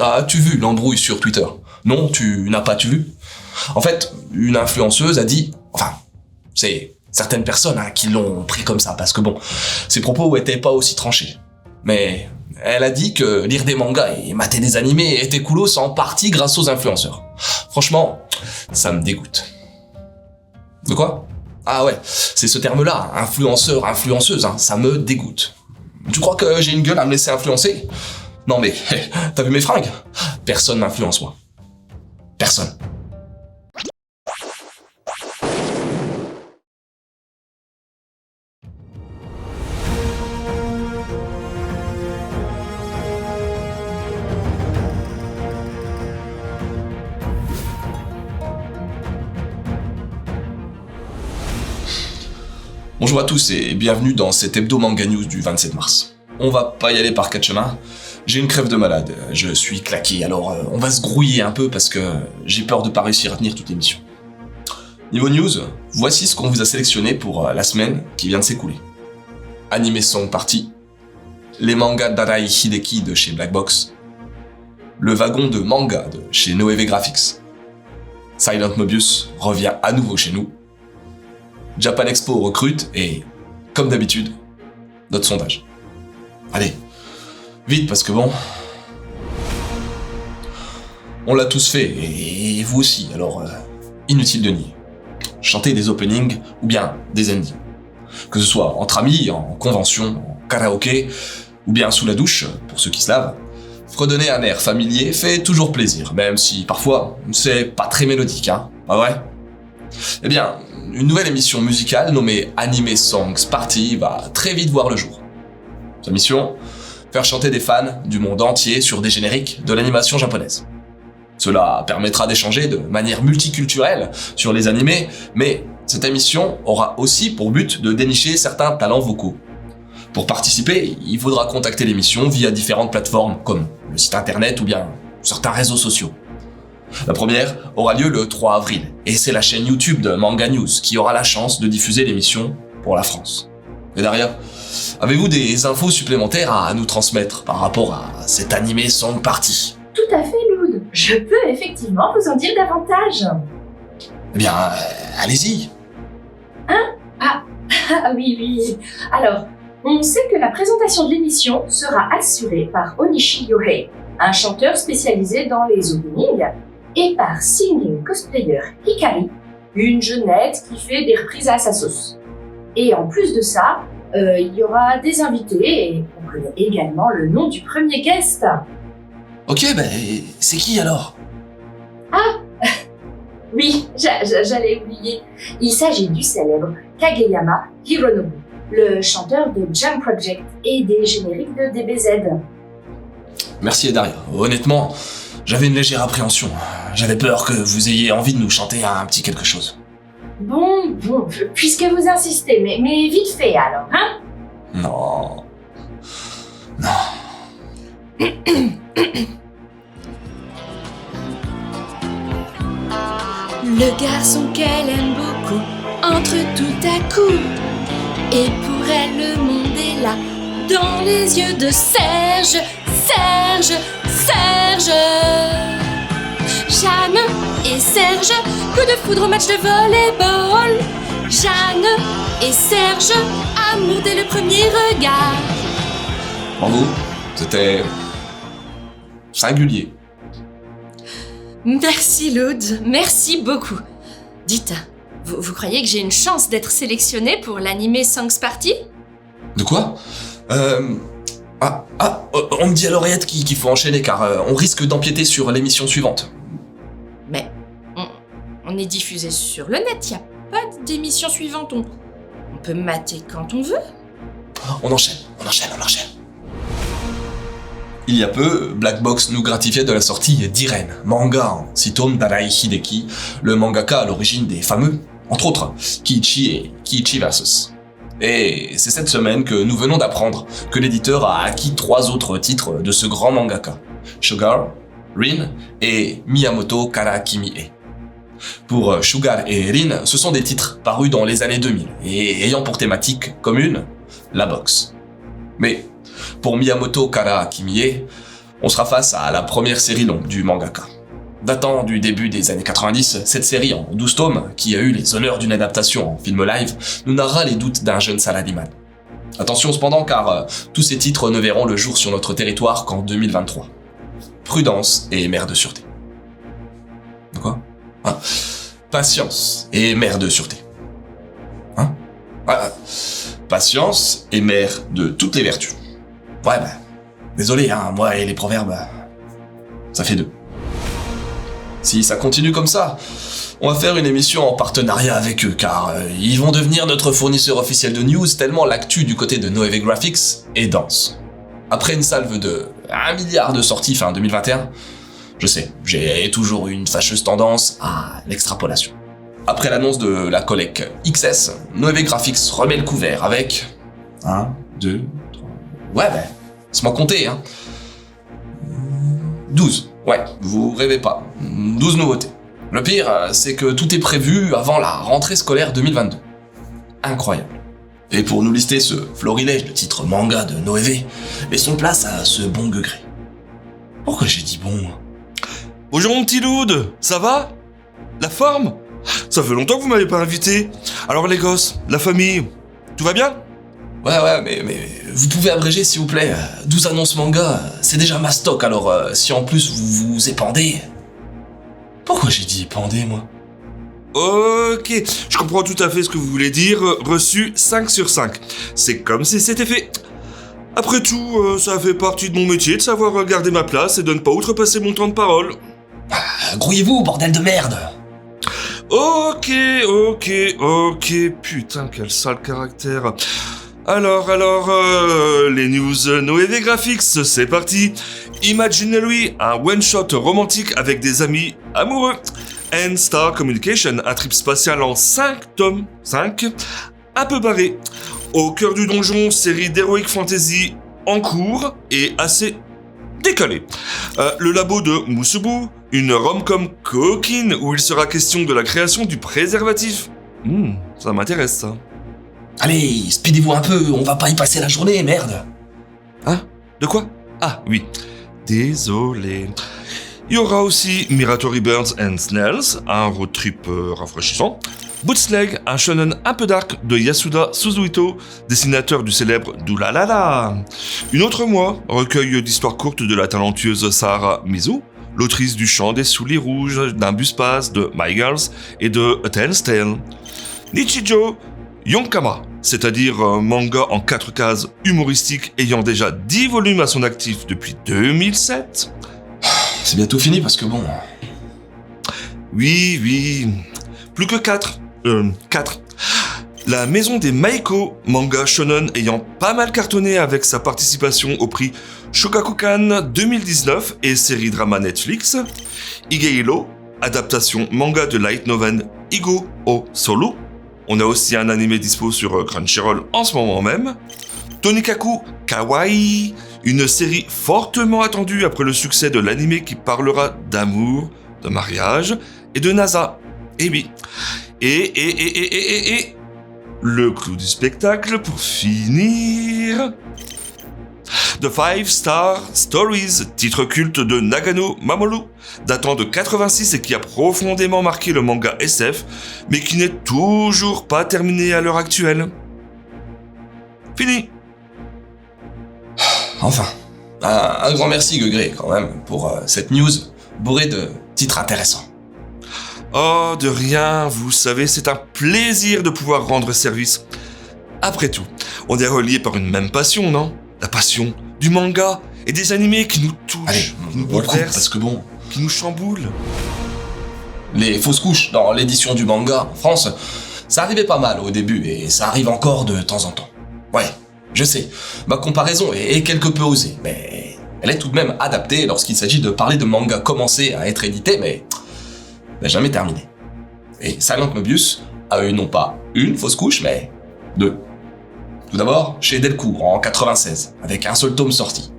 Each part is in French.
As-tu vu l'embrouille sur Twitter? Non, tu n'as pas vu? En fait, une influenceuse a dit... Enfin, c'est certaines personnes qui l'ont pris comme ça, parce que bon, ses propos étaient pas aussi tranchés. Mais elle a dit que lire des mangas et mater des animés était coolos en partie grâce aux influenceurs. Franchement, ça me dégoûte. De quoi? Ah ouais, c'est ce terme-là, influenceur, influenceuse, ça me dégoûte. Tu crois que j'ai une gueule à me laisser influencer? Non mais, t'as vu mes fringues? Personne m'influence moi. Personne. Bonjour à tous et bienvenue dans cet hebdo manga news du 27 mars. On va pas y aller par quatre chemins, j'ai une crève de malade, je suis claqué, alors on va se grouiller un peu parce que j'ai peur de pas réussir à tenir toute l'émission. Niveau news, voici ce qu'on vous a sélectionné pour la semaine qui vient de s'écouler. Anime Song Party, les mangas d'Arai Hideki de chez Black Box, le wagon de manga de chez Noévé Graphics, Silent Mobius revient à nouveau chez nous, Japan Expo recrute et, comme d'habitude, notre sondage. Allez, vite parce que bon... On l'a tous fait, et vous aussi, alors inutile de nier. Chanter des openings ou bien des endings. Que ce soit entre amis, en convention, en karaoké, ou bien sous la douche, pour ceux qui se lavent, fredonner un air familier fait toujours plaisir, même si parfois c'est pas très mélodique, pas vrai? Eh bien, une nouvelle émission musicale nommée Anime Songs Party va très vite voir le jour. Sa mission, faire chanter des fans du monde entier sur des génériques de l'animation japonaise. Cela permettra d'échanger de manière multiculturelle sur les animés, mais cette émission aura aussi pour but de dénicher certains talents vocaux. Pour participer, il faudra contacter l'émission via différentes plateformes comme le site internet ou bien certains réseaux sociaux. La première aura lieu le 3 avril, et c'est la chaîne YouTube de Manga News qui aura la chance de diffuser l'émission pour la France. Et Daria, avez-vous des infos supplémentaires à nous transmettre par rapport à cet Anime Song Party? Tout à fait, Loud. Je peux effectivement vous en dire davantage. Eh bien, allez-y. Ah oui. Alors, on sait que la présentation de l'émission sera assurée par Onishi Yohei, un chanteur spécialisé dans les openings, et par Singing Cosplayer Hikari, une jeunette qui fait des reprises à sa sauce. Et en plus de ça, il y aura des invités et on connaît également le nom du premier guest. Ok, c'est qui alors? Oui, j'allais oublier. Il s'agit du célèbre Kageyama Hironobu, le chanteur de Jump Project et des génériques de DBZ. Merci Daria. Honnêtement, j'avais une légère appréhension. J'avais peur que vous ayez envie de nous chanter un petit quelque chose. Bon, puisque vous insistez, mais vite fait alors, Non. Le garçon qu'elle aime beaucoup entre tout à coup. Et pour elle, le monde est là, dans les yeux de Serge. Jeanne et Serge, coup de foudre au match de volleyball. Jeanne et Serge, amour dès le premier regard. Bravo, c'était... singulier. Merci Loud, merci beaucoup. Dites, vous croyez que j'ai une chance d'être sélectionnée pour l'Anime Songs Party? De quoi? On me dit à l'oreillette qu'il faut enchaîner car on risque d'empiéter sur l'émission suivante. Mais on est diffusé sur le net, y a pas d'émission suivante, on peut mater quand on veut. On enchaîne. Il y a peu, Black Box nous gratifiait de la sortie d'Iren, manga en 6 tomes d'Arai Hideki, le mangaka à l'origine des fameux, entre autres, Kiichi et Kiichi vs. Et c'est cette semaine que nous venons d'apprendre que l'éditeur a acquis 3 autres titres de ce grand mangaka, Sugar, Rin et Miyamoto Karakimie. Pour Sugar et Rin, ce sont des titres parus dans les années 2000 et ayant pour thématique commune la boxe. Mais pour Miyamoto Karakimie, On sera face à la première série longue du mangaka. Datant du début des années 90, cette série en 12 tomes, qui a eu les honneurs d'une adaptation en film live, nous narrera les doutes d'un jeune salariman. Attention cependant car tous ces titres ne verront le jour sur notre territoire qu'en 2023. Prudence et mère de sûreté. De quoi ? Patience et mère de sûreté. Patience et mère de toutes les vertus. Ouais, désolé, moi et les proverbes, ça fait 2. Si ça continue comme ça, on va faire une émission en partenariat avec eux, car ils vont devenir notre fournisseur officiel de news tellement l'actu du côté de Noévé Graphics est dense. Après une salve de 1 milliard de sorties fin 2021, je sais, j'ai toujours eu une fâcheuse tendance à l'extrapolation. Après l'annonce de la collecte XS, Noévé Graphics remet le couvert avec 1, 2, 3... Ouais, laisse-moi compter, 12. Ouais, vous rêvez pas. 12 nouveautés. Le pire, c'est que tout est prévu avant la rentrée scolaire 2022. Incroyable. Et pour nous lister ce florilège de titres manga de Noévé, laissons place à ce bon Guegré. Pourquoi j'ai dit bon ? Bonjour mon petit Loud, ça va ? La forme ? Ça fait longtemps que vous m'avez pas invité. Alors les gosses, la famille, tout va bien ? Ouais, mais vous pouvez abréger s'il vous plaît. 12 annonces manga, c'est déjà ma stock, alors si en plus vous vous épandez... Pourquoi j'ai dit épandez, moi ? Ok, je comprends tout à fait ce que vous voulez dire. Reçu 5 sur 5. C'est comme si c'était fait. Après tout, ça fait partie de mon métier de savoir garder ma place et de ne pas outrepasser mon temps de parole. Grouillez-vous, bordel de merde ! Ok, putain, quel sale caractère. Alors, les news Noévé Graphics, c'est parti. Imaginary, un one-shot romantique avec des amis amoureux. And Star Communication, un trip spatial en 5 tomes, 5, un peu barré. Au cœur du donjon, série d'heroic fantasy en cours et assez décalée. Le labo de Musubu, une rom-com coquine où il sera question de la création du préservatif. Ça m'intéresse ça. Allez, speedez-vous un peu, on va pas y passer la journée, merde. Hein ? De quoi ? Ah, oui. Désolé. Il y aura aussi Miratory Birds and Snails, un road trip rafraîchissant. Bootleg, un shonen un peu dark de Yasuda Suzuhito, dessinateur du célèbre Doulalala. Une autre moi, recueil d'histoires courtes de la talentueuse Sahara Mizu, l'autrice du Chant des souliers rouges, d'un bus-pass de My Girls et de A Tale's Tale. Nichijou Yonkama, c'est-à-dire un manga en 4 cases humoristique ayant déjà 10 volumes à son actif depuis 2007. C'est bientôt fini parce que bon... Oui, plus que 4. 4. La maison des Maiko, manga shonen ayant pas mal cartonné avec sa participation au prix Shogakukan 2019 et série drama Netflix. Igeilo, adaptation manga de light novel Igo o Solo. On a aussi un animé dispo sur Crunchyroll en ce moment même. Tonikaku Kawaii, une série fortement attendue après le succès de l'animé qui parlera d'amour, de mariage et de NASA. Et oui. Et le clou du spectacle pour finir. The 5 Star Stories, titre culte de Nagano Mamoru, datant de 86 et qui a profondément marqué le manga SF, mais qui n'est toujours pas terminé à l'heure actuelle. Fini. Enfin, un grand merci Guegré quand même pour cette news bourrée de titres intéressants. Oh, de rien, vous savez, c'est un plaisir de pouvoir rendre service. Après tout, on est reliés par une même passion, non ? La passion du manga et des animés qui nous touchent, Allez, qui nous on le coupe bouleversent, parce que bon... qui nous chamboulent. Les fausses couches dans l'édition du manga en France, ça arrivait pas mal au début et ça arrive encore de temps en temps. Ouais, je sais, ma comparaison est quelque peu osée, mais elle est tout de même adaptée lorsqu'il s'agit de parler de mangas commencés à être édités, mais jamais terminé. Et Silent Mobius a eu non pas une fausse couche, mais 2. Tout d'abord, chez Delcourt en 96, avec un seul tome sorti.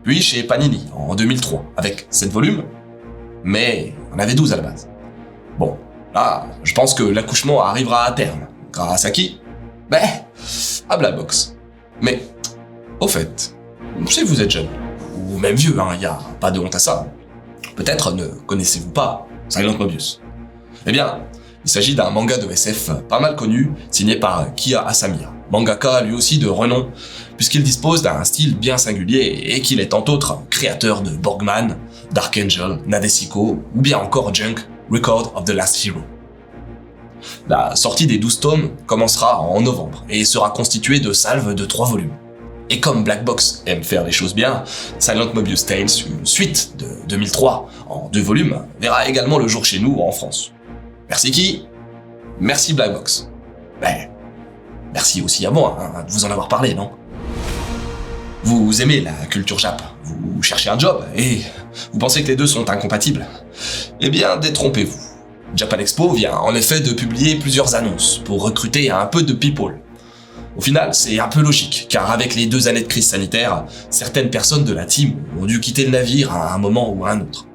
Puis chez Panini en 2003, avec 7 volumes, mais on avait 12 à la base. Bon, là, je pense que l'accouchement arrivera à terme. Grâce à qui ? À Black Box. Mais, au fait, si vous êtes jeune, ou même vieux, y a pas de honte à ça. Peut-être ne connaissez-vous pas Silent Mobius. Eh bien, il s'agit d'un manga de SF pas mal connu, signé par Kiya Asamiya, mangaka lui aussi de renom, puisqu'il dispose d'un style bien singulier et qu'il est entre autres créateur de Borgman, Dark Angel, Nadesico ou bien encore Junk, Record of the Last Hero. La sortie des 12 tomes commencera en novembre et sera constituée de salves de 3 volumes. Et comme Black Box aime faire les choses bien, Silent Mobius Tales, une suite de 2003 en 2 volumes, verra également le jour chez nous en France. Merci qui ? Merci Black Box. Merci aussi à moi de vous en avoir parlé, non ? Vous aimez la culture Jap, vous cherchez un job et vous pensez que les deux sont incompatibles ? Eh bien, détrompez-vous. Japan Expo vient en effet de publier plusieurs annonces pour recruter un peu de people. Au final, c'est un peu logique, car avec les 2 années de crise sanitaire, certaines personnes de la team ont dû quitter le navire à un moment ou à un autre.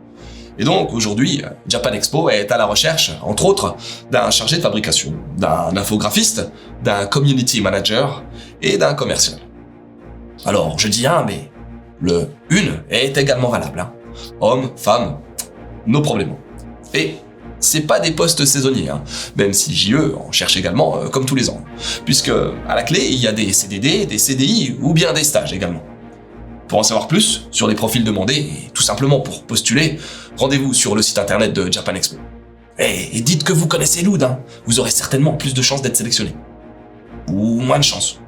Et donc, aujourd'hui, Japan Expo est à la recherche, entre autres, d'un chargé de fabrication, d'un infographiste, d'un community manager et d'un commercial. Alors, je dis mais le une est également valable. Homme, femme, nos problèmes. Et c'est pas des postes saisonniers, même si JE en cherche également, comme tous les ans. Puisque, à la clé, il y a des CDD, des CDI ou bien des stages également. Pour en savoir plus sur les profils demandés, et tout simplement pour postuler, rendez-vous sur le site internet de Japan Expo. Et dites que vous connaissez Loud, vous aurez certainement plus de chances d'être sélectionné. Ou moins de chances.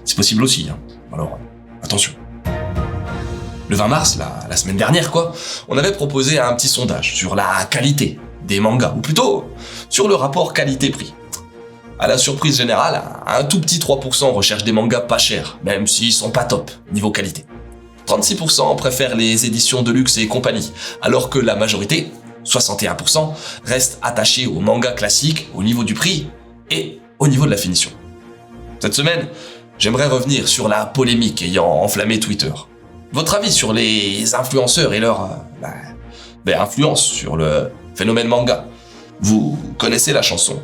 C'est possible aussi, alors attention. Le 20 mars, la semaine dernière on avait proposé un petit sondage sur la qualité des mangas, ou plutôt sur le rapport qualité-prix. À la surprise générale, un tout petit 3% recherche des mangas pas chers, même s'ils sont pas top niveau qualité. 36% préfèrent les éditions de luxe et compagnie, alors que la majorité, 61%, reste attachée aux mangas classiques au niveau du prix et au niveau de la finition. Cette semaine, j'aimerais revenir sur la polémique ayant enflammé Twitter. Votre avis sur les influenceurs et leur influence sur le phénomène manga. Vous connaissez la chanson.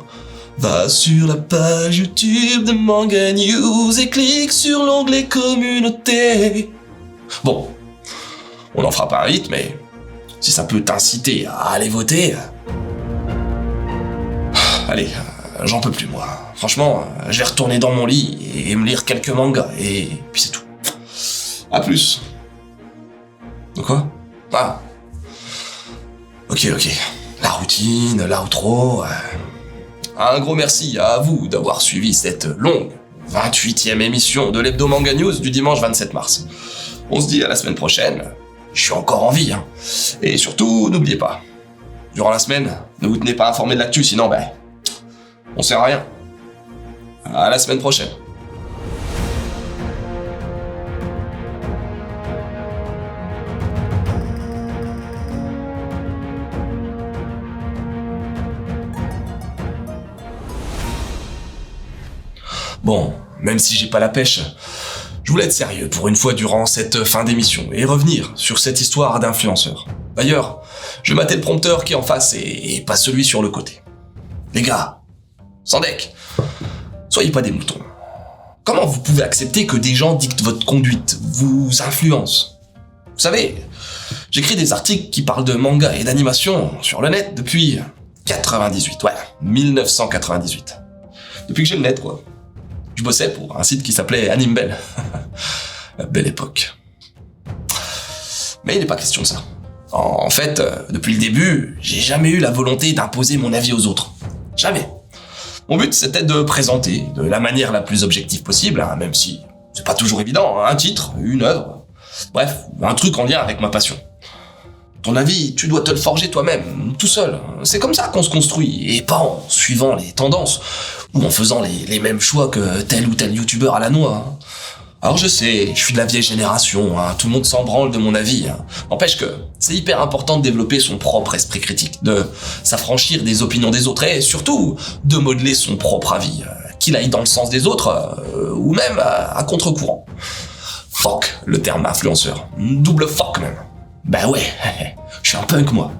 Va sur la page YouTube de Manga News et clique sur l'onglet communauté. Bon, on n'en fera pas un hit, mais si ça peut t'inciter à aller voter... Allez, j'en peux plus moi. Franchement, je vais retourner dans mon lit et me lire quelques mangas et puis c'est tout. À plus. De quoi ? Ok. La routine, l'outro... Un gros merci à vous d'avoir suivi cette longue 28e émission de l'Hebdo Manga News du dimanche 27 mars. On se dit à la semaine prochaine. Je suis encore en vie. Et surtout, n'oubliez pas, durant la semaine, ne vous tenez pas informé de l'actu, sinon on sert à rien. À la semaine prochaine. Bon, même si j'ai pas la pêche, je voulais être sérieux pour une fois durant cette fin d'émission et revenir sur cette histoire d'influenceur. D'ailleurs, je vais mater le prompteur qui est en face et pas celui sur le côté. Les gars, sans deck, soyez pas des moutons. Comment vous pouvez accepter que des gens dictent votre conduite, vous influencent ? Vous savez, j'écris des articles qui parlent de manga et d'animation sur le net depuis 1998. Depuis que j'ai le net, Je bossais pour un site qui s'appelait Animebel. La belle époque. Mais il n'est pas question de ça. En fait, depuis le début, j'ai jamais eu la volonté d'imposer mon avis aux autres. Jamais. Mon but, c'était de présenter, de la manière la plus objective possible, même si c'est pas toujours évident, un titre, une œuvre, bref, un truc en lien avec ma passion. Ton avis, tu dois te le forger toi-même, tout seul. C'est comme ça qu'on se construit, et pas en suivant les tendances, ou en faisant les mêmes choix que tel ou tel youtubeur à la noix. Alors je sais, je suis de la vieille génération, tout le monde s'en branle de mon avis. N'empêche que c'est hyper important de développer son propre esprit critique, de s'affranchir des opinions des autres, et surtout de modeler son propre avis, qu'il aille dans le sens des autres, ou même à contre-courant. Fuck, le terme influenceur. Double fuck même. Ben ouais, je suis un punk moi.